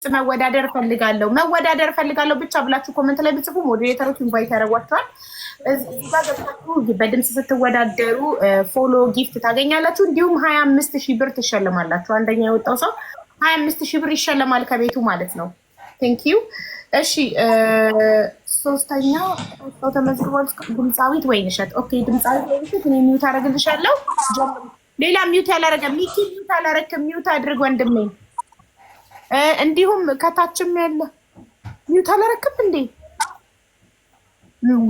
መወዳደር ፈልጋለሁ ብቻ ብላችሁ ኮሜንት ላይ ብጽፉ ሞዴሬተሮች ኢንቫይት ያደርጓቸዋል። እዚህ ጋር ገብታችሁ በድምጽ ስትወዳደሩ ፎሎ ጊፍት ታገኛላችሁ። እንዲሁም 25,000 ብር ትሸለማላችሁ። አንደኛ የወጣው ሰው 25,000 ብር ይሸለማል ከቤቱ ማለት ነው። ቴንክ ዩ። እሺ ሶስተኛ ሰው ተመዝግቧል። ድምፃዊት ወይንሸት። ኦኬ ድምፃዊት ወይንሸት እኔ ሚውት አደርግልሻለሁ። ሌላ ሚውት ያላረገ ሚኪ ሚውት አላረክም። ሚውት አድርግ ወንድሜ። እንዲሁም ከታችም ያለ ሚውት አላረክም እንዴ?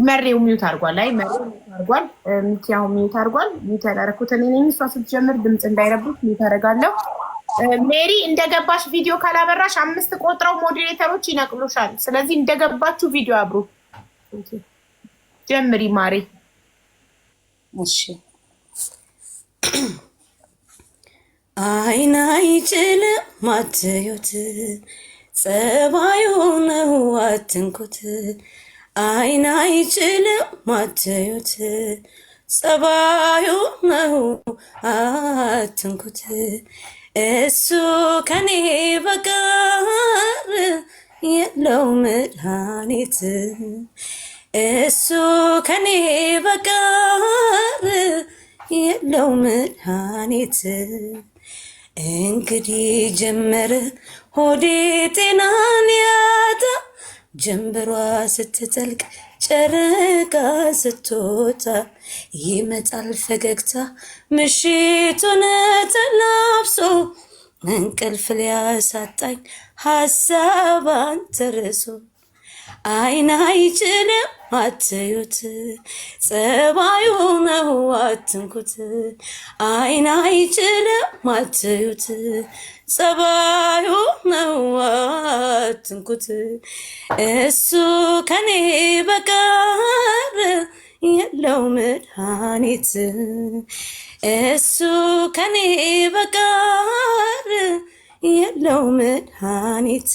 መሬው ሚውት አድርጓል። አይ መሬው ሚውት አድርጓል። ሚኪያው ሚውት አድርጓል። ሚውት ያላረኩት እኔ ነኝ። እሷ ስትጀምር ድምፅ እንዳይረብሽ ሚውት አደርጋለሁ። ሜሪ እንደገባሽ ቪዲዮ ካላበራሽ 5 ቆጥረው ሞዴሬተሮች ይነቅሉሻል። ስለዚህ እንደገባችሁ ቪዲዮ አብሩ። ጀምሪ ማሪ። እሺ አይን አይችልም አትዩት፣ ጸባዩ ነው አትንኩት። አይን አይችልም አትዩት፣ ጸባዩ ነው አትንኩት። እሱ ከኔ በቀር የለው መድኃኒት፣ እሱ ከኔ በቀር የለው መድኃኒት። እንግዲህ ጀመረ ሆዴ ጤናን ያጣ፣ ጀንበሯ ስትጠልቅ ጨረቃ ስትወጣ፣ ይመጣል ፈገግታ ምሽቱን ተላብሶ፣ እንቅልፍ ሊያሳጣኝ ሀሳብ አንተርሶ። አይን አይችልም አትዩት፣ ጸባዩ ነው አትንኩት። አይን አይችልም አትዩት፣ ጸባዩ ነው አትንኩት። እሱ ከኔ በቀር የለው መድኃኒት፣ እሱ ከኔ በቀር የለው መድኃኒት።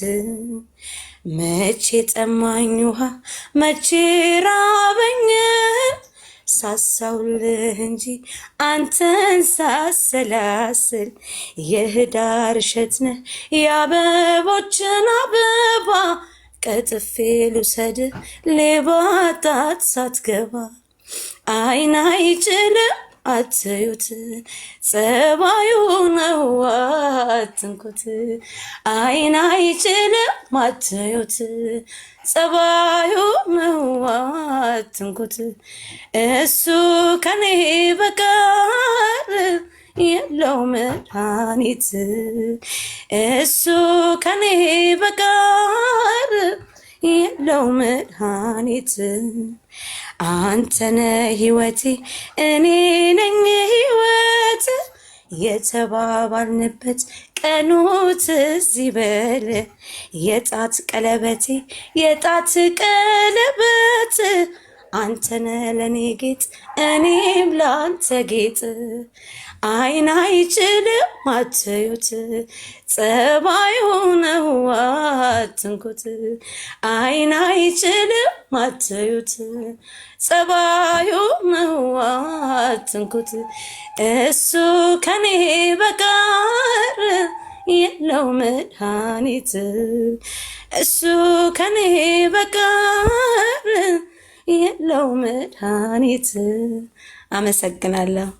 መቼ ጠማኝ ውሃ መቼ ራበኝ፣ ሳሳውልህ እንጂ አንተን ሳሰላስል። የህዳር እሸት ነህ የአበቦችን አበባ፣ ቀጥፌ ልውሰድ ሌባ ጣት ሳትገባ። አይን አይችልም አትዩት፣ ጸባዩ ነው አትንኩት። አይን አይችልም አትዩት፣ ጸባዩ ነው አትንኩት። እሱ ከኔ በቀር የለው መድኃኒት፣ እሱ ከኔ በቀር የለው መድኃኒት። አንተነ ህይወቴ እኔ ነኝ ህይወት፣ የተባባልንበት ቀኑ ትዝ ይበል። የጣት ቀለበቴ የጣት ቀለበት፣ አንተነ ለኔ ጌጥ እኔም ላንተ ጌጥ። አይን አይችልም አትዩት፣ ጸባዩ ነው አትንኩት። አይን አይችልም አትዩት፣ ጸባዩ ነው አትንኩት። እሱ ከኔ በቀር የለው መድኃኒት፣ እሱ ከኔ በቀር የለው መድኃኒት። አመሰግናለሁ።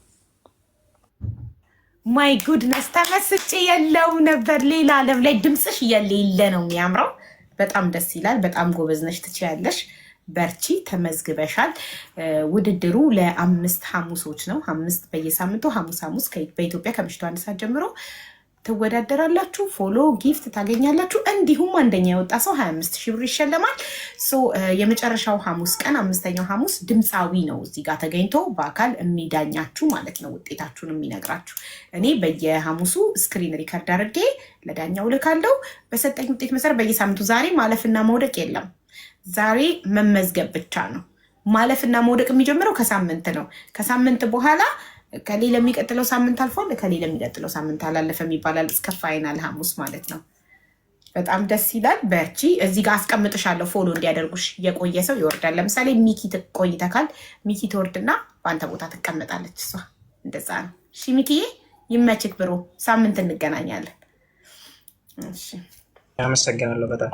ማይ ጉድነስ ተመስጬ የለው ነበር። ሌላ ዓለም ላይ ድምፅሽ የሌለ ነው የሚያምረው። በጣም ደስ ይላል። በጣም ጎበዝ ነሽ፣ ትችያለሽ። በርቺ። ተመዝግበሻል። ውድድሩ ለ5 ሐሙሶች ነው። 5 በየሳምንቱ ሐሙስ በኢትዮጵያ ከምሽቱ 1 ሰዓት ጀምሮ ትወዳደራላችሁ። ፎሎ ጊፍት ታገኛላችሁ። እንዲሁም አንደኛ የወጣ ሰው 25,000 ብር ይሸለማል። የመጨረሻው ሐሙስ ቀን 5ኛው ሐሙስ ድምፃዊ ነው እዚህ ጋር ተገኝቶ በአካል የሚዳኛችሁ ማለት ነው፣ ውጤታችሁን የሚነግራችሁ። እኔ በየሐሙሱ ስክሪን ሪከርድ አድርጌ ለዳኛው ልካለሁ። በሰጠኝ ውጤት መሰረት በየሳምንቱ ዛሬ ማለፍና መውደቅ የለም። ዛሬ መመዝገብ ብቻ ነው። ማለፍና መውደቅ የሚጀምረው ከሳምንት ነው። ከሳምንት በኋላ ከሌላ የሚቀጥለው ሳምንት አልፏል፣ ከሌላ የሚቀጥለው ሳምንት አላለፈም ይባላል። እስከ ፋይናል ሐሙስ ማለት ነው። በጣም ደስ ይላል። በርቺ። እዚህ ጋር አስቀምጥሻለሁ ፎሎ እንዲያደርጉሽ። የቆየ ሰው ይወርዳል። ለምሳሌ ሚኪ ቆይተካል። ሚኪ ትወርድና በአንተ ቦታ ትቀመጣለች እሷ። እንደዛ ነው። እሺ ሚኪዬ ይመችክ ብሮ። ሳምንት እንገናኛለን። እሺ አመሰግናለሁ በጣም።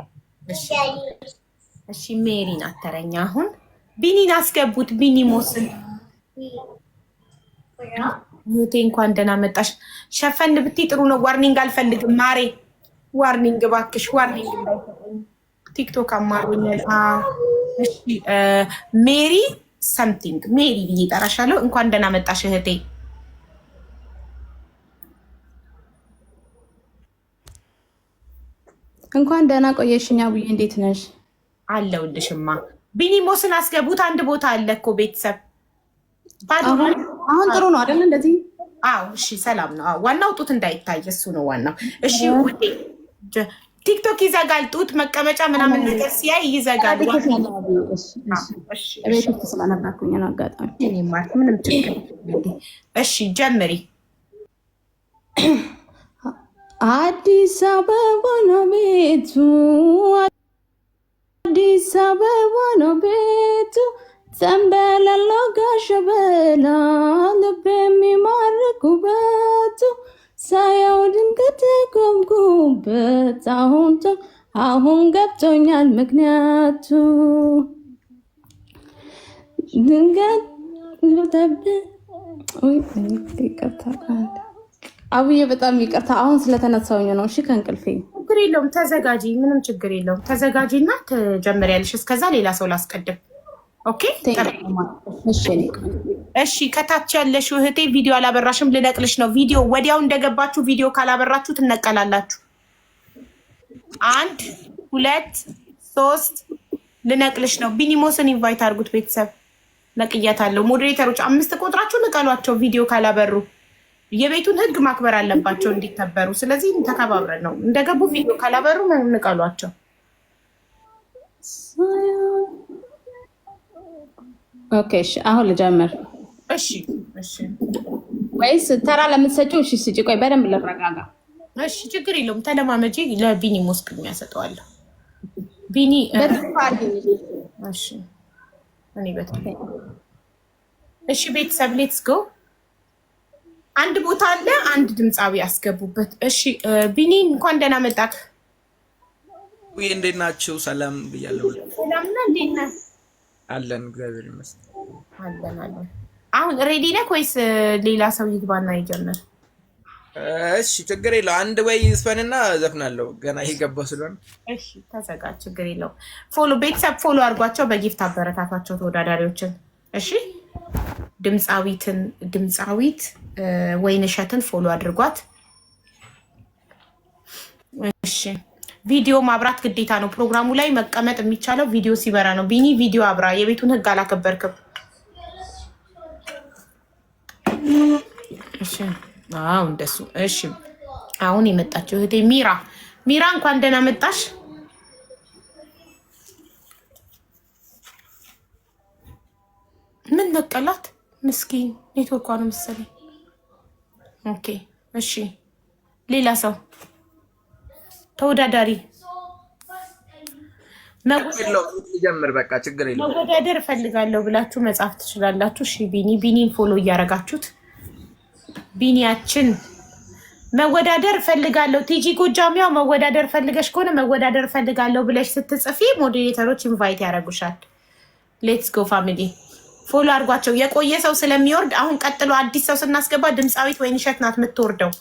እሺ ሜሪን አተረኛ አሁን ቢኒን አስገቡት። ቢኒ ሞስን እህቴ እንኳን ደህና መጣሽ። ሸፈን ብትይ ጥሩ ነው። ዋርኒንግ አልፈልግም ማሬ፣ ዋርኒንግ እባክሽ፣ ዋርኒንግ እንዳይሰጠኝ ቲክቶክ አማሩኛል። እሺ ሜሪ ሰምቲንግ ሜሪ ብዬ እጠራሻለሁ። እንኳን ደህና መጣሽ እህቴ። እንኳን ደህና ቆየሽኛ ብዬ። እንዴት ነሽ? አለሁልሽማ። ቢኒ ሞስን አስገቡት። አንድ ቦታ አለ እኮ ቤተሰብ። አሁን ጥሩ ነው አይደል? እንደዚህ አዎ፣ እሺ፣ ሰላም ነው። ዋናው ጡት እንዳይታይ እሱ ነው ዋናው። እሺ ውዴ፣ ቲክቶክ ይዘጋል። ጡት መቀመጫ ምናምን ነገር ሲያይ ይዘጋል። ቤት ውስጥ ስለነበርኩኝ ነው አጋጣሚ። ምንም ችግር። እሺ ጀምሪ። አዲስ አበባ ነው ቤቱ፣ አዲስ አበባ ነው ቤቱ፣ ዘንበለሎ ጋሸበላ ልብ የሚማርኩበቱ፣ ሳያው ድንገት ቆምኩበት፣ አሁን ገብቶኛል ምክንያቱ። ድንገት አብዬ በጣም ይቅርታ፣ አሁን ስለተነሳውኝ ነው። እሺ ከእንቅልፌ። ችግር የለውም ተዘጋጂ፣ ምንም ችግር የለውም ተዘጋጂ እና ትጀምሪያለሽ። እስከዛ ሌላ ሰው ላስቀድም። ኦኬ እሺ። ከታች ያለሽው እህቴ ቪዲዮ አላበራሽም፣ ልነቅልሽ ነው። ቪዲዮ ወዲያው እንደገባችሁ ቪዲዮ ካላበራችሁ ትነቀላላችሁ። 1 2 3 ልነቅልሽ ነው። ቢኒሞስን ኢንቫይት አድርጉት ቤተሰብ። ነቅያታለሁ። ሞዴሬተሮች 5 ቁጥራችሁ ንቀሏቸው ቪዲዮ ካላበሩ። የቤቱን ህግ ማክበር አለባቸው እንዲከበሩ። ስለዚህ ተከባብረን ነው እንደገቡ ቪዲዮ ካላበሩ እንቀሏቸው። ኦኬ እሺ፣ አሁን ልጀምር። እሺ እሺ። ወይስ ተራ ለምትሰጪው? እሺ ስጪ። ቆይ በደንብ ልረጋጋ። እሺ ችግር የለውም ተለማመጂ። ለቢኒ ሞስክ የሚያሰጠዋለሁ። ቢኒ እሺ፣ እኔ እሺ። ቤተሰብ ሌትስ ጎ። አንድ ቦታ አለ፣ አንድ ድምፃዊ ያስገቡበት። እሺ ቢኒ እንኳን ደህና መጣክ። ወይ እንዴት ናችሁ? ሰላም ብያለሁ። ሰላም ነህ? እንዴት ነህ? አለን እግዚአብሔር ይመስገን። አለን። አሁን ሬዲ ነህ ወይስ ሌላ ሰው ይግባና ይጀምር? እሺ ችግር የለው። አንድ ወይ ስፈንና ዘፍናለሁ። ገና ይሄ ገባው ስለሆነ እሺ ተዘጋጅ። ችግር የለው። ፎሎ ቤተሰብ ፎሎ አድርጓቸው፣ በጊፍት አበረታቷቸው ተወዳዳሪዎችን። እሺ ድምፃዊት ወይንሸትን ፎሎ አድርጓት። እሺ ቪዲዮ ማብራት ግዴታ ነው። ፕሮግራሙ ላይ መቀመጥ የሚቻለው ቪዲዮ ሲበራ ነው። ቢኒ ቪዲዮ አብራ። የቤቱን ህግ አላከበርክም። እሺ አዎ እንደሱ። እሺ አሁን የመጣችው እህቴ ሚራ እንኳን ደህና መጣሽ። ምን ነቀላት? ምስኪን ኔትወርኳ ነው መሰለኝ። ኦኬ እሺ ሌላ ሰው ተወዳዳሪ ጀምር። በቃ ችግር የለም። መወዳደር እፈልጋለሁ ብላችሁ መጻፍ ትችላላችሁ። እሺ ቢኒን ፎሎ እያረጋችሁት። ቢኒያችን መወዳደር እፈልጋለሁ። ቲጂ ጎጃሚያው መወዳደር ፈልገሽ ከሆነ መወዳደር እፈልጋለሁ ብለሽ ስትጽፊ ሞዴሬተሮች ኢንቫይት ያደርጉሻል። ሌትስ ጎ ፋሚሊ ፎሎ አድርጓቸው። የቆየ ሰው ስለሚወርድ አሁን ቀጥሎ አዲስ ሰው ስናስገባ ድምፃዊት ወይንሸት ናት የምትወርደው።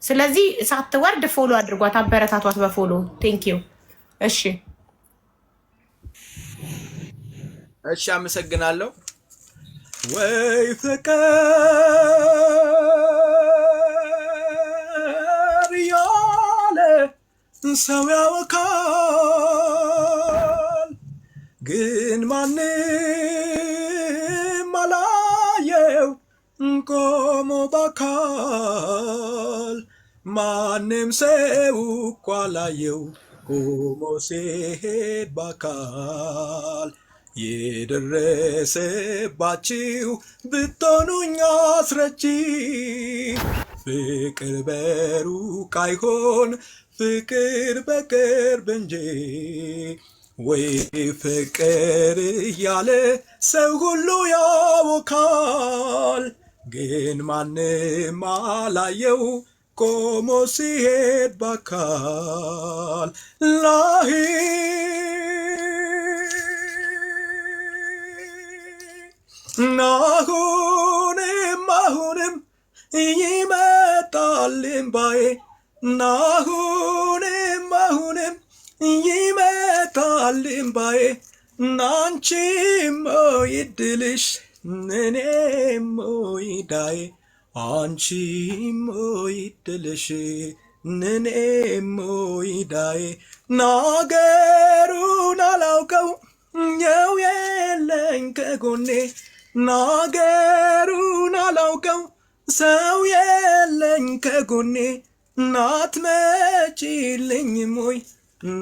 ስለዚህ ሳትወርድ ፎሎ አድርጓት፣ አበረታቷት በፎሎ ቴንኪዩ። እሺ እሺ፣ አመሰግናለሁ። ወይ ፍቅር ያለ ሰው ያወካል፣ ግን ማንም አላየው ቆሞ በአካል። ማንም ሰው እኮ አላየው ቆሞ ሲሄድ በአካል። የደረሰባችሁ ብትሆኑኝ አስረጂ፣ ፍቅር በሩቅ አይሆን ፍቅር በቅርብ እንጂ። ወይ ፍቅር እያለ ሰው ሁሉ ያወካል፣ ግን ማንም አላየው ቆሞ ሲሄድ ባካል ላይ አሁንም ይመጣል እምባዬ አሁንም ይመጣል እምባዬ አንቺም ይድልሽ እኔም ይዳዬ አንቺም ይድልሽ እኔም ይዳዬ ናገሩን አላውቀው የው የለኝ ከጎኔ ናገሩን አላውቀው ሰው የለኝ ከጎኔ አትመጪልኝም ወይ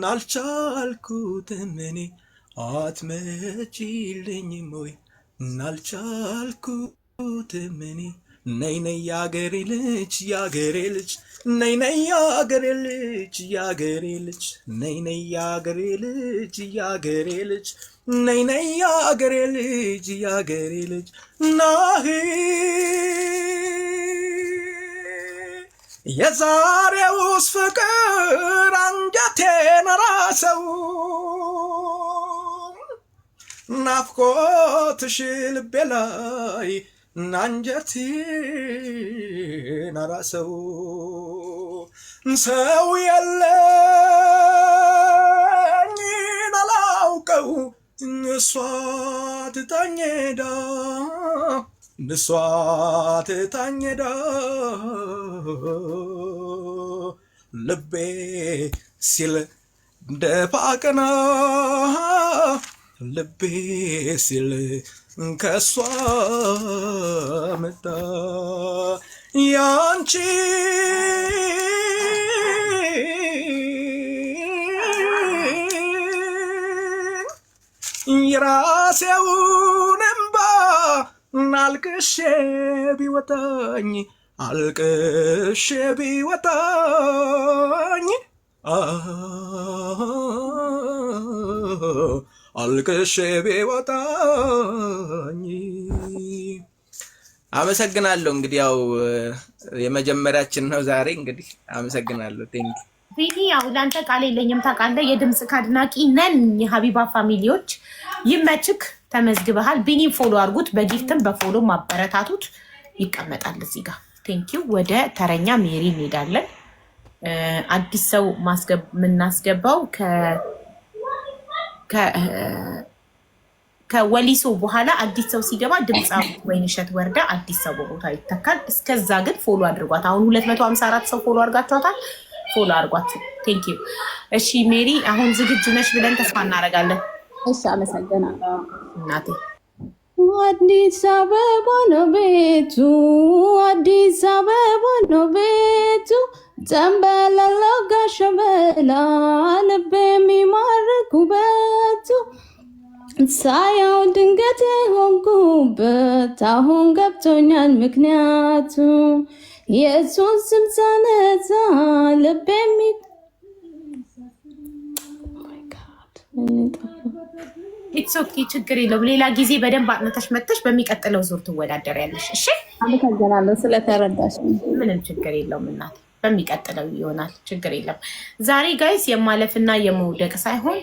አልቻልኩትም እኔ አትመጪልኝም ወይ አልቻልኩትም እኔ ነይ ነይ ያገሬ ልጅ ያገሬ ልጅ ነይ ነይ ያገሬ ልጅ ያገሬ ልጅ ነይ ነይ ያገሬ ልጅ ያገሬ ልጅ ነይ ነይ ያገሬ ልጅ ያገሬ ልጅ ናሂ የዛሬውስ ፍቅር አንጀቴን ራሰው ናፍቆትሽ ልቤ ላይ አንጀቴን ራሰው ሰው የለኝን አላውቀው እሷ ትታኘዳ እሷ ትታኘዳ ልቤ ሲል ደፋቀና ልቤ ሲል ከሷ መጣ ያንቺ የራሴውን እምባ አልቅሼ ቢወጣኝ አልቅሼ ቢወጣኝ አልቅሼ ቢወጣኝ። አመሰግናለሁ። እንግዲህ ያው የመጀመሪያችን ነው ዛሬ። እንግዲህ አመሰግናለሁ። ቴንክ ቢኒ ያው ለአንተ ቃል የለኝም ታውቃለህ። የድምፅ አድናቂ ነን የሀቢባ ፋሚሊዎች። ይመችክ፣ ተመዝግበሃል። ቢኒ ፎሎ አድርጉት፣ በጊፍትም በፎሎ ማበረታቱት። ይቀመጣል እዚህ ጋር። ቴንኪው። ወደ ተረኛ ሜሪ እንሄዳለን። አዲስ ሰው የምናስገባው ከወሊሶ በኋላ አዲስ ሰው ሲገባ ድምፃዊ ወይንሸት ወርዳ አዲስ ሰው በቦታ ይተካል። እስከዛ ግን ፎሎ አድርጓት። አሁን 254 ሰው ፎሎ አድርጋችኋታል። ፎሎ አድርጓት። ቴንኪው። እሺ ሜሪ አሁን ዝግጁ ነሽ ብለን ተስፋ እናደርጋለን። እሺ አመሰግናለሁ እናቴ። አዲስ አበባ ነው ቤቱ፣ አዲስ አበባ ነው ቤቱ፣ ዘንበለሎ ጋሸበላ ልብ የሚማርክ ውበቱ፣ ሳያው ድንገት ሆንኩበት አሁን ገብቶኛል ምክንያቱ፣ የእሱን ስም ሳነሳ ልብ ኢትሶኪ ችግር የለውም። ሌላ ጊዜ በደንብ አጥንተሽ መጥተሽ በሚቀጥለው ዙር ትወዳደሪያለሽ። እሺ አመሰግናለሁ ስለተረዳሽ። ምንም ችግር የለውም እናቴ፣ በሚቀጥለው ይሆናል። ችግር የለም። ዛሬ ጋይስ የማለፍና የመውደቅ ሳይሆን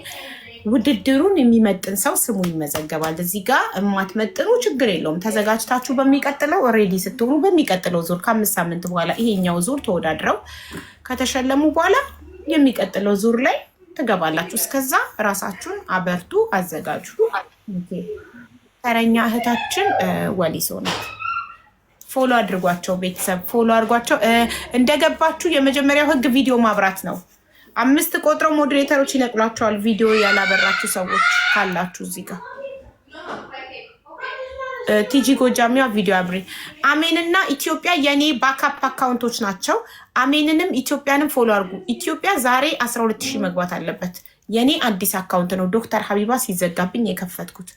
ውድድሩን የሚመጥን ሰው ስሙ ይመዘገባል። እዚህ ጋር የማትመጥኑ ችግር የለውም። ተዘጋጅታችሁ በሚቀጥለው ሬዲ ስትሆኑ በሚቀጥለው ዙር ከ5 ሳምንት በኋላ ይሄኛው ዙር ተወዳድረው ከተሸለሙ በኋላ የሚቀጥለው ዙር ላይ ትገባላችሁ። እስከዛ ራሳችሁን አበርቱ፣ አዘጋጁ። ተረኛ እህታችን ወሊሶ ናት። ፎሎ አድርጓቸው ቤተሰብ፣ ፎሎ አድርጓቸው። እንደገባችሁ የመጀመሪያው ህግ ቪዲዮ ማብራት ነው። 5 ቆጥረው ሞዴሬተሮች ይነቅሏቸዋል። ቪዲዮ ያላበራችሁ ሰዎች ካላችሁ እዚህ ጋር ቲጂ ጎጃሚያ ቪዲዮ አብሬ። አሜንና ኢትዮጵያ የኔ ባካፕ አካውንቶች ናቸው። አሜንንም ኢትዮጵያንም ፎሎ አድርጉ። ኢትዮጵያ ዛሬ 12000 መግባት አለበት። የኔ አዲስ አካውንት ነው። ዶክተር ሀቢባ ሲዘጋብኝ የከፈትኩት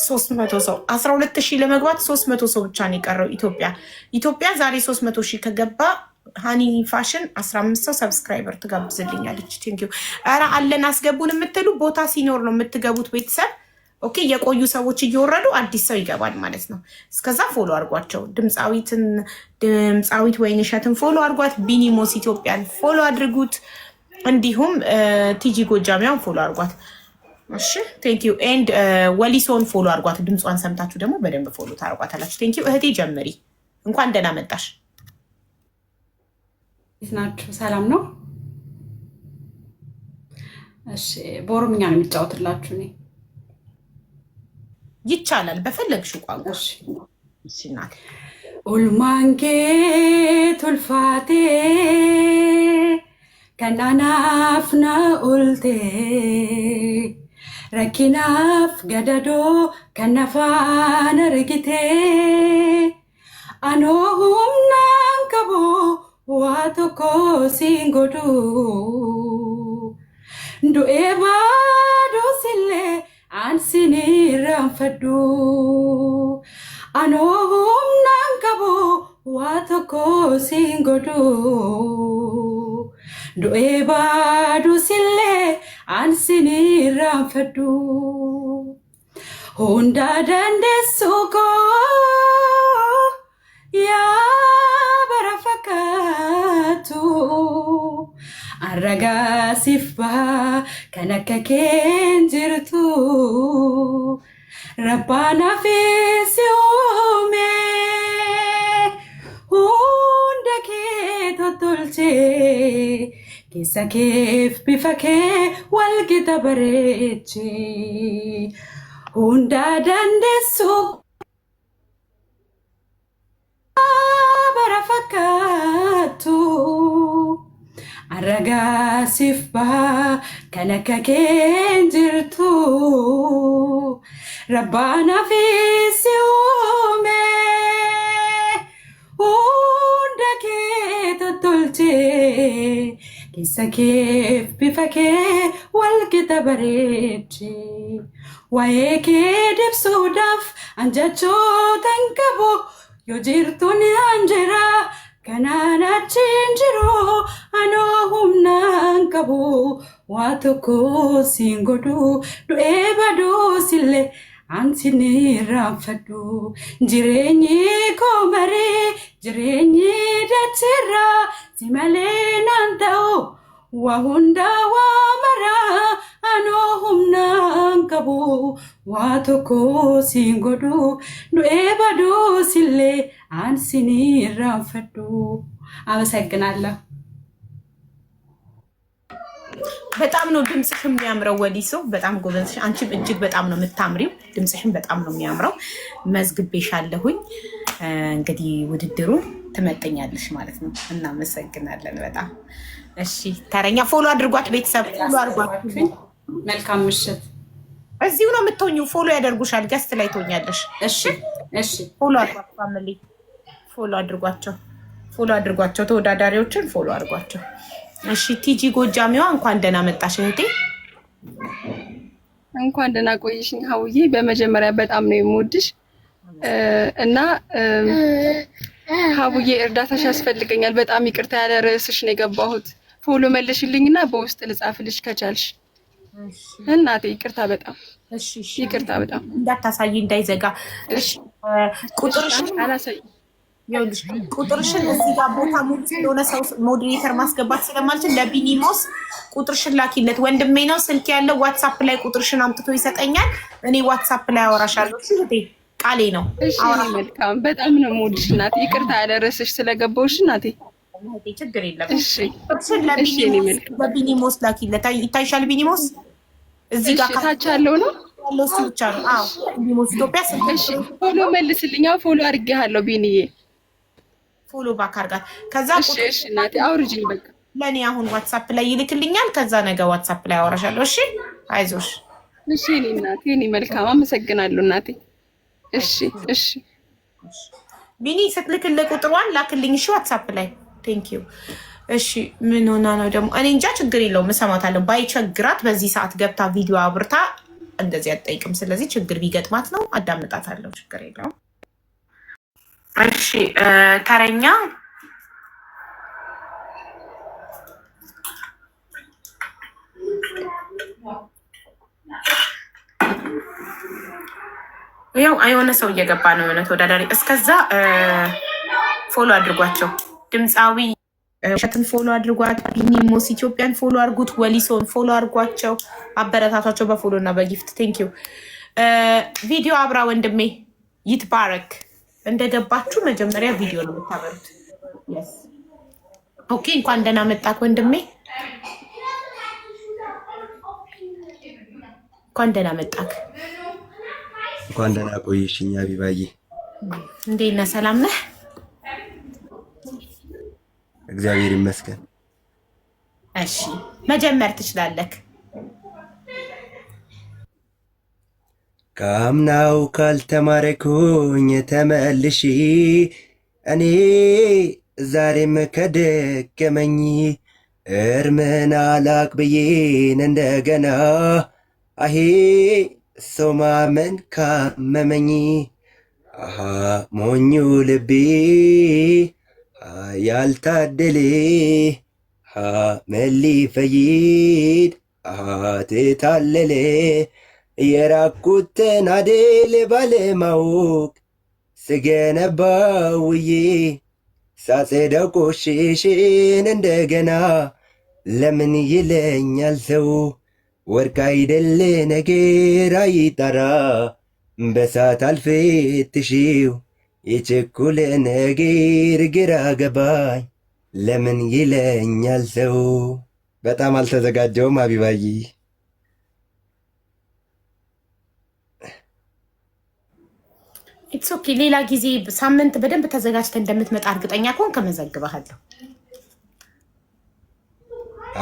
300 ሰው 12000 ለመግባት 300 ሰው ብቻ ነው የቀረው። ኢትዮጵያ ዛሬ 300,000 ከገባ ሃኒ ፋሽን 15 ሰው ሰብስክራይበር ትጋብዝልኛለች። ቴንኪው። ኧረ አለን አስገቡን የምትሉ ቦታ ሲኖር ነው የምትገቡት ቤተሰብ። ኦኬ የቆዩ ሰዎች እየወረዱ አዲስ ሰው ይገባል ማለት ነው። እስከዛ ፎሎ አድርጓቸው። ድምፃዊት ወይንሸትን ፎሎ አድርጓት። ቢኒሞስ ኢትዮጵያን ፎሎ አድርጉት። እንዲሁም ቲጂ ጎጃሚያን ፎሎ አድርጓት። እሺ ቴንክ ዩ ኤንድ ወሊሶን ፎሎ አድርጓት። ድምጿን ሰምታችሁ ደግሞ በደንብ ፎሎ ታርጓታላችሁ። ቴንክ ዩ እህቴ ጀምሪ። እንኳን ደህና መጣሽ። ናችሁ ሰላም ነው? እሺ በኦሮምኛ ነው የሚጫወትላችሁ እኔ ይቻላል በፈለግሽው ቋንቋ። እሺ እናት ኡልማንኬ ቱልፋቴ ከናናፍና ኡልቴ ረኪናፍ ገደዶ ከነፋነ ርጊቴ አኖሁምናን ቀቦ ዋቶኮ ሲንጎዱ ዱኤ ባዶ ሲሌ አንሲኒ ራንፈዱ አኖሁምናን ቀቦ ዋቶኮ ሲንጎዱ ዱኤ ባዶ ሲሌ አንሲኒ ራንፈዱ ሁንዳ ደንደሱኮ ያ በረፈከቱ አረጋሲፍ ባሃ ከነከ ኬንጅርቱ ረባና ፊሲዩሜ ሁንደኬ ቶቶልቼ ኬሰኬፍ ቢፈኬ ወልጊተ በሬቼ ሁንዳ ደንደሱ በረፈከቱ አረጋሲፍ ባሃ ከነከ ኬንጅርቱ ረባና ፊሲዩሜ ሁንደኬ ቶቶልቼ ኬሰኬፍ ቢፈኬ ወልጊተ በሬቼ ዋዬ ኬ ድብሱዳፍ አንጀቾተን ቀቦ yoo jirtuun anjira kanaan achiin jiru anoo humnaan qabu waa tokko siin godhu du'ee badoosillee ansiin raanfadhu jireenyi koo marii jireenyi dachirraa si malee naan ta'u waa hundaa waa maraa anoo humnaan qabu waa tokko siin godhu du'ee badoosillee አንሲኒ ራንፈዱ አመሰግናለሁ። በጣም ነው ድምጽሽ የሚያምረው ወሊሶ፣ በጣም ጎበዝሽ። አንቺም እጅግ በጣም ነው የምታምሪው። ድምጽሽም በጣም ነው የሚያምረው። መዝግቤሻለሁኝ። እንግዲህ ውድድሩን ትመጠኛለሽ ማለት ነው። እናመሰግናለን በጣም። እሺ ተረኛ ፎሎ አድርጓት፣ ቤተሰብ ፎሎ አድርጓት። መልካም ምሽት። እዚሁ ነው የምትሆኚው። ፎሎ ያደርጉሻል። ገስት ላይ ትሆኛለሽ። እሺ እሺ። ፎሎ አድርጓት ፋሚሊ፣ ፎሎ አድርጓቸው፣ ፎሎ አድርጓቸው። ተወዳዳሪዎችን ፎሎ አድርጓቸው። እሺ ቲጂ ጎጃሚዋ እንኳን ደህና መጣሽ እህቴ። እንኳን ደህና ቆይሽኝ ሀውዬ። በመጀመሪያ በጣም ነው የምወድሽ እና ሀውዬ እርዳታሽ ያስፈልገኛል። በጣም ይቅርታ፣ ያለ ርዕስሽ ነው የገባሁት። ፎሎ መልሽልኝና በውስጥ ልጻፍልሽ ከቻልሽ እናቴ። ይቅርታ በጣም እሺ፣ ይቅርታ በጣም እንዳታሳይ እንዳይዘጋ። እሺ ቁጥርሽን አላሳይ ይኸውልሽ፣ ቁጥርሽን እዚህ ጋር ቦታ ሙሉ ስለሆነ ሰው ሞዴሬተር ማስገባት ስለማልችል ለቢኒሞስ ቁጥርሽን ላኪለት። ወንድሜ ነው ስልክ ያለው ዋትሳፕ ላይ ቁጥርሽን አምጥቶ ይሰጠኛል። እኔ ዋትሳፕ ላይ አወራሻለሁ። እሺ እህቴ፣ ቃሌ ነው። እሺ መልካም። በጣም ነው የምወድሽ እናቴ። ይቅርታ ያለ ርዕስሽ ስለገባሁሽ እናቴ። ችግር የለም። እሺ ቁጥርሽን ለቢኒሞስ ላኪለት። ይታይሻል ቢኒሞስ እዚህ ጋር ታች ያለው ነው ያለው እሱ ብቻ ነው። አዎ ቢኒሞስ ኢትዮጵያ ስልክ። እሺ ፎሎ መልስልኝ። ፎሎ አድርጌሃለሁ ቢኒዬ። ፎሎ ባክ አድርጋት። ከዛ እሺ እናቴ አውርጂኝ በቃ። ለኔ አሁን ዋትሳፕ ላይ ይልክልኛል። ከዛ ነገ ዋትሳፕ ላይ አወራሻለሁ። እሺ አይዞሽ። እሺ እኔ እናቴ፣ እኔ መልካም አመሰግናለሁ እናቴ። እሺ እሺ ቢኒ ስትልክልህ ቁጥሯን ላክልኝ። እሺ ዋትሳፕ ላይ ቴንክ ዩ። እሺ ምን ሆና ነው ደግሞ? እኔ እንጃ፣ ችግር የለውም እሰማታለሁ። ባይቸግራት በዚህ ሰዓት ገብታ ቪዲዮ አብርታ እንደዚህ አትጠይቅም። ስለዚህ ችግር ቢገጥማት ነው አዳምጣታለሁ። ችግር የለውም። እሺ ተረኛ ያው የሆነ ሰው እየገባ ነው የሆነ ተወዳዳሪ። እስከዛ ፎሎ አድርጓቸው። ድምፃዊ እሸትን ፎሎ አድርጓት። ኒሞስ ኢትዮጵያን ፎሎ አድርጉት። ወሊሶን ፎሎ አድርጓቸው። አበረታቷቸው በፎሎ እና በጊፍት ቴንክ ዩ። ቪዲዮ አብራ ወንድሜ ይትባረክ። እንደገባችሁ መጀመሪያ ቪዲዮ ነው የምታበሩት። ኦኬ እንኳን ደህና መጣክ ወንድሜ፣ እንኳን ደህና መጣክ። እንኳን ደህና ቆየሽኝ አቢባዬ። እንዴት ነህ? ሰላም ነህ? እግዚአብሔር ይመስገን። እሺ መጀመር ትችላለህ። ከአምናው ካልተማረኩኝ ተመልሺ እኔ ዛሬም ከደከመኝ እርምን አላቅ ብዬን እንደገና አሄ ሰው ማመን ካመመኝ አሃ ሞኙ ልቤ ያልታደሌ መሊ ፈይድ ትታለለ የራኩትን አዴል ባለማወቅ ስገነባውዬ ሳጸዳው ቆሽሽን እንደገና ለምን ይለኛል ሰው ወርቅ አይደለ ነገር አይጠራ በሳት አልፈትሽው የቸኮለ ነገር ግራ ገባኝ ለምን ይለኛል ሰው። በጣም አልተዘጋጀውም አቢባዬ። ኢትስ ኦኬ። ሌላ ጊዜ ሳምንት በደንብ ተዘጋጅተህ እንደምትመጣ እርግጠኛ ከሆንክ እመዘግብሃለሁ።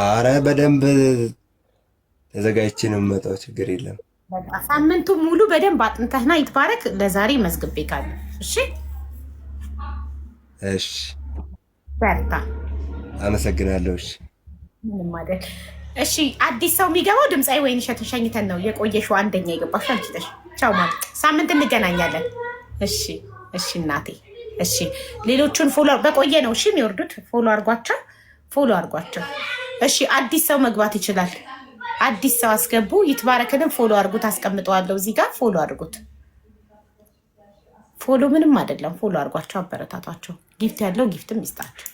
አረ በደንብ ተዘጋጅቼ ነው የምመጣው፣ ችግር የለም። ሳምንቱ ሙሉ በደንብ አጥንተህና ይትባረክ። ለዛሬ መዝግቤ ካለ እሺ፣ እሺ፣ በርታ። አመሰግናለሁ። እሺ፣ ምንም አይደል። እሺ፣ አዲስ ሰው የሚገባው ድምፃዊ ወይንሸትን ሸኝተን ነው የቆየሽው። አንደኛ የገባሽ አንቺ ነሽ። ቻው ማለት ሳምንት እንገናኛለን። እሺ፣ እሺ እናቴ። እሺ፣ ሌሎቹን ፎሎ በቆየ ነው እሺ የሚወርዱት። ፎሎ አርጓቸው፣ ፎሎ አርጓቸው። እሺ፣ አዲስ ሰው መግባት ይችላል። አዲስ ሰው አስገቡ። ይትባረክንም ፎሎ አድርጉት። አስቀምጠዋለሁ እዚህ ጋር ፎሎ አድርጉት። ፎሎ ምንም አይደለም። ፎሎ አድርጓቸው፣ አበረታቷቸው። ጊፍት ያለው ጊፍትም ይስጣቸው።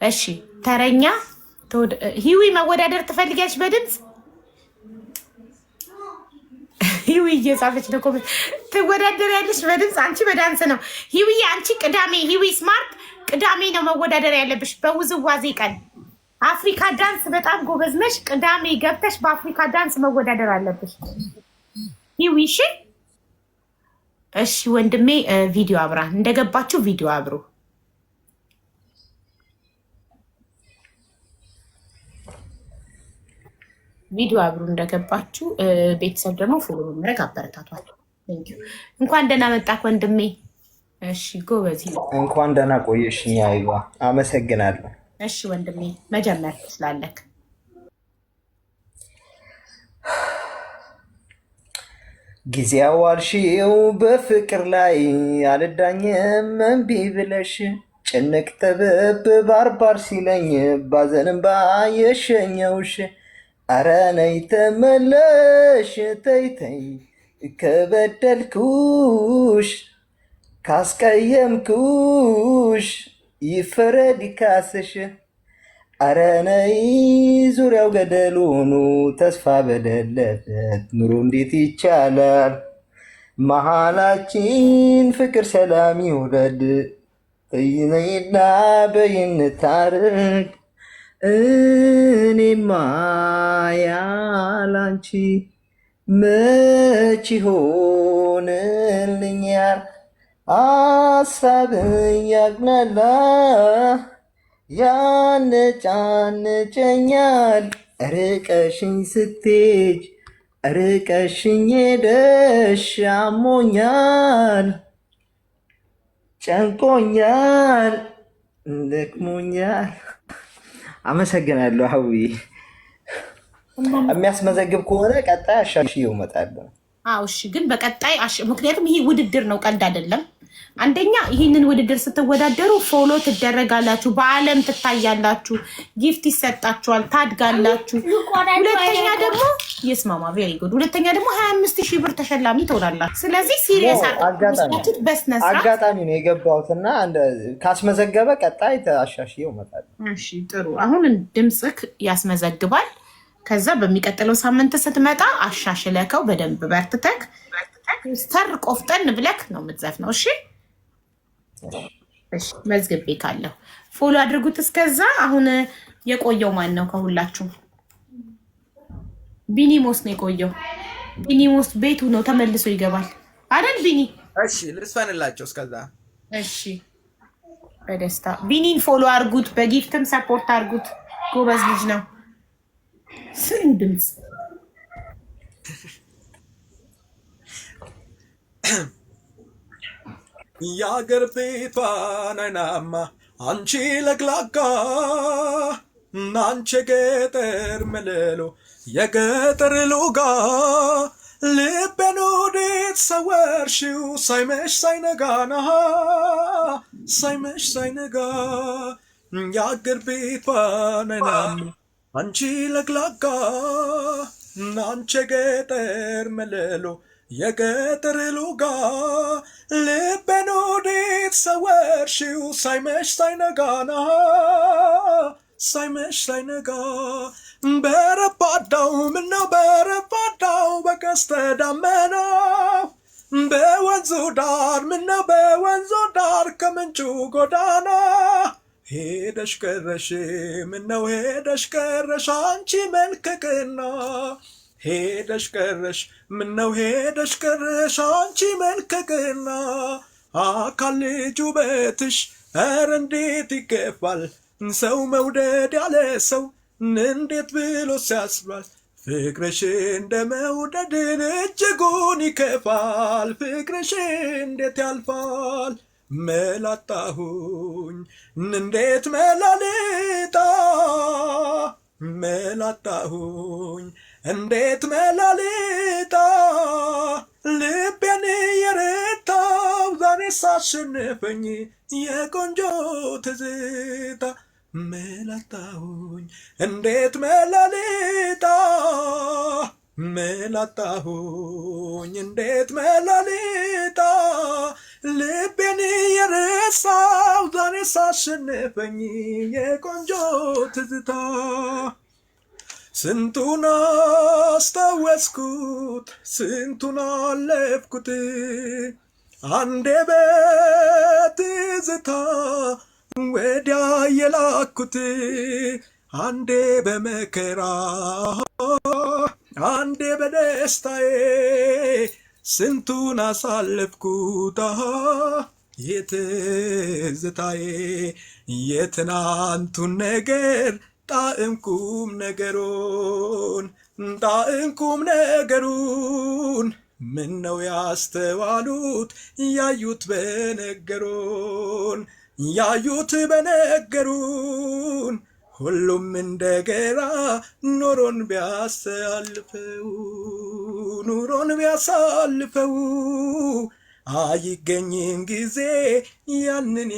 እሺ ተረኛ ሂዊ መወዳደር ትፈልጊያለሽ? በድምፅ ሂዊ እየጻፈች ነው። ትወዳደር ያለሽ በድምፅ አንቺ በዳንስ ነው። ሂዊ አንቺ ቅዳሜ ሂዊ ስማርት ቅዳሜ ነው መወዳደር ያለብሽ በውዝዋዜ ቀን። አፍሪካ ዳንስ በጣም ጎበዝ ነሽ። ቅዳሜ ገብተሽ በአፍሪካ ዳንስ መወዳደር አለብሽ ሂዊ። እሺ እሺ ወንድሜ ቪዲዮ አብራ። እንደገባችሁ ቪዲዮ አብሩ። ቪዲዮ አብሩ እንደገባችሁ። ቤተሰብ ደግሞ ፎሎ በማድረግ አበረታቷል። እንኳን ደህና መጣክ ወንድሜ። እሺ ጎበዝ። እንኳን ደህና ቆየሽኝ አይባ። አመሰግናለሁ። እሺ ወንድሜ መጀመር ትችላለህ። ጊዜ አዋልሽው በፍቅር ላይ አልዳኝም እምቢ ብለሽ ጭንቅ ጥብብ ባርባር ሲለኝ ባዘንም ባየሸኘውሽ አረ ነይ ተመለሽ ተይተይ ከበደልኩሽ ካስቀየምኩሽ ይፈረድ ይካስሽ አረ ነይ ዙሪያው ገደል ሆኖ ተስፋ በሌለበት ኑሮ እንዴት ይቻላል? መሃላችን ፍቅር ሰላም ይውረድ ነይና በይንታረቅ እኔማ ያላንቺ መች ሆንልኛል? አሳብን ያግናላ ያነጫንጨኛል ርቀሽኝ ስትሄጅ ርቀሽኝ ሄደሽ አሞኛል ጨንቆኛል ደክሞኛል። አመሰግናለሁ ሀዊ። የሚያስመዘግብ ከሆነ ቀጣይ አሻሽዬው እመጣለሁ። አዎ እሺ። ግን በቀጣይ ምክንያቱም ይሄ ውድድር ነው፣ ቀልድ አይደለም። አንደኛ ይህንን ውድድር ስትወዳደሩ ፎሎ ትደረጋላችሁ፣ በአለም ትታያላችሁ፣ ጊፍት ይሰጣችኋል፣ ታድጋላችሁ። ሁለተኛ ደግሞ የስማማ ቬሪ ጉድ። ሁለተኛ ደግሞ 25,000 ብር ተሸላሚ ትሆናላችሁ። ስለዚህ ሲሪየስ አድርጋችሁ በስነስርዓት አጋጣሚ ነው የገባሁትና ካስመዘገበ ቀጣይ አሻሽዬው እመጣለሁ። እሺ ጥሩ። አሁን ድምፅክ ያስመዘግባል። ከዛ በሚቀጥለው ሳምንት ስትመጣ አሻሽለከው በደንብ በርትተክ ስተር ቆፍጠን ብለክ ነው የምትዘፍነው። እሺ እሺ። መዝግቤ ካለሁ ፎሎ አድርጉት። እስከዛ አሁን የቆየው ማን ነው ከሁላችሁ? ቢኒሞስ ነው የቆየው። ቢኒሞስ ቤቱ ነው ተመልሶ ይገባል አይደል ቢኒ? እሺ ልስፈንላቸው እስከዛ። እሺ በደስታ ቢኒን ፎሎ አድርጉት፣ በጊፍትም ሰፖርት አድርጉት። ጎበዝ ልጅ ነው። ስም ድምፅ የአገር ቤቷን አይናማ አንቺ ለግላጋ እናንቺ ገጠር መለሎ የገጠር ሎጋ ልቤን ወዴት ሰወርሽው ሳይመሽ ሳይነጋና ሳይመሽ ሳይነጋ የአገር ቤቷን አይናማ አንቺ ለግላጋ እናንቺ ገጠር መለሎ የገጠር ሎጋ ልቤን ወዴት ሰወርሽው ሳይመሽ ሳይነጋና ሳይመሽ ሳይነጋ በረባዳው ምነው በረባዳው በቀስተ ደመናው በወንዙ ዳር ምነው በወንዙ ዳር ከምንጩ ጎዳና ሄደሽ ቀረሽ ምነው ሄደሽ ቀረሽ አንቺ መልከቅና ሄደሽ ቀረሽ ምነው ሄደሽ ቀረሽ አንቺ መልከቅና አካል ልጅ ውበትሽ ኧረ እንዴት ይገባል ሰው መውደድ ያለ ሰው እንዴት ብሎ ሲያስባል ፍቅርሽ እንደ መውደድን እጅጉን ይከፋል ፍቅርሽ እንዴት ያልፋል መላጣሁኝ እንዴት መላልጣ መላጣሁኝ እንዴት መላልጣ ልቤን የረታው ዛሬ ሳሸነፈኝ የቆንጆ ትዝታ መላጣሁኝ እንዴት መላልጣ መላጣሁኝ እንዴት መላልጣ ልቤን የረሳው ዛሬ ሳሸነፈኝ የቆንጆ ትዝታ ስንቱን አስታወስኩት ስንቱን አለፍኩት አንዴ በትዝታ ወዲያ የላኩት አንዴ በመከራ አንዴ በደስታዬ ስንቱን አሳለፍኩት የትዝታዬ የትናንቱን ነገር ጣዕም ቁም ነገሩን ምነው ያስተዋሉት ያዩት በነገሩን ሁሉም እንደገና ኑሮን ቢያሳልፈው አይገኝም ጊዜ ያንን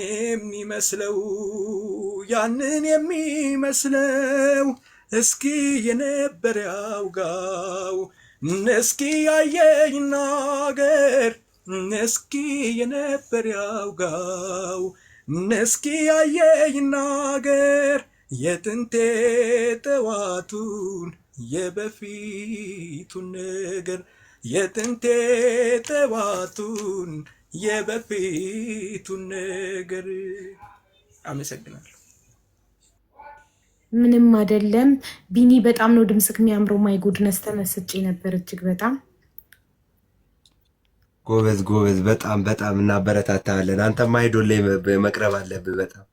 የሚመስለው እስኪ የነበር ያውጋው እስኪ ያየኝ ናገር እስኪ የነበር ያውጋው እስኪ ያየኝ ናገር የጥንቴ ጠዋቱን የበፊቱን ነገር የጥንቴ ጠዋቱን የበፊቱን ነገር። አመሰግናለሁ። ምንም አይደለም ቢኒ፣ በጣም ነው ድምፅክ የሚያምረው። ማይ ጉድነስ ተመስጬ ነበር እጅግ በጣም ጎበዝ። በጣም እናበረታታለን። አንተም አይዶል ላይ መቅረብ አለብህ በጣም